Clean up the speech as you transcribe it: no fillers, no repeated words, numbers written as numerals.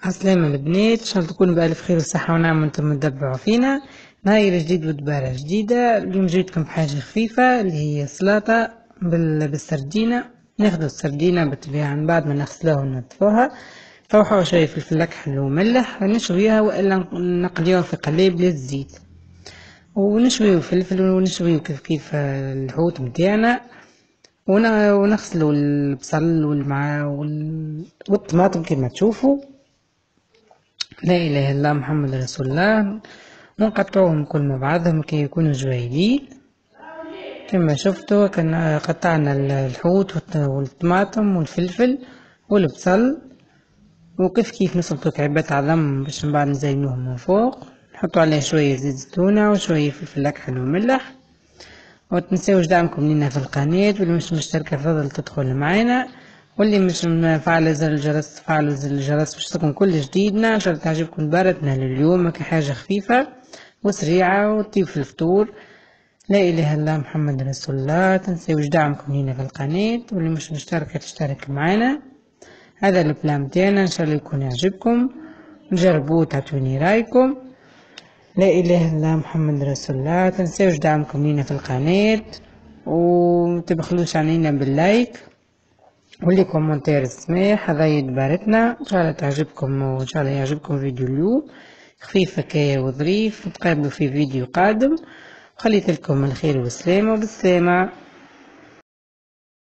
عسلامة البنات، إن شاء الله تكونوا بألف خير وصحة ونعمة وانتم تتبعوا فينا. نهار جديد ودبارة جديدة. اليوم جيتكم بحاجة خفيفة اللي هي سلطة بالسردينة. ناخدو السردينة بالطبيعة من بعد ما نغسلوها وننظفوها، نروحوا شوية فلفل أكحل وملح ونشويها، وإلا نقليوها في قليب للزيت، ونشويو فلفل ونشويو كيف الحوت متاعنا، ونغسلوا البصل والطماطم كما تشوفوا. لا إله إلا الله محمد رسول الله. ونقطعوهم كل مع بعضهم كي يكونوا جويلين كما شفتوا. كان قطعنا الحوت والطماطم والفلفل والبصل، وكيف كيف نسلطوا كعبات عظم باش من بعد نزينوهم من فوق، نحطوا عليه شوية زيت زيتونة وشوية فلفل أكحل وملح. ومتنساوش دعمكم لينا في القناة، واللي مش مشتركة فضل تدخل معانا، واللي مش مفعلة زر الجرس تفعلوا زر الجرس باش تكون كل جديدنا. ان شاء الله تعجبكم بارتنا لليوم كحاجة خفيفة وسريعة وتطيب في الفطور. لا اله الا الله محمد رسول الله. تنساوش دعمكم لينا في القناة، واللي مش مشتركة تشترك معانا. هذا البلان متاعنا، ان شاء الله يكون يعجبكم، نجربوه تعطوني رايكم. لا اله الا الله محمد رسول الله. تنساوش دعمكم لينا في القناة، ومتبخلوش علينا باللايك واللي كومنتير السماح. هذا يدبارتنا ان شاء الله تعجبكم، وان شاء الله يعجبكم فيديو اليوم خفيف هكايا وظريف. نتقابلوا في فيديو قادم، خليت لكم الخير والسلامة وبالسلامة.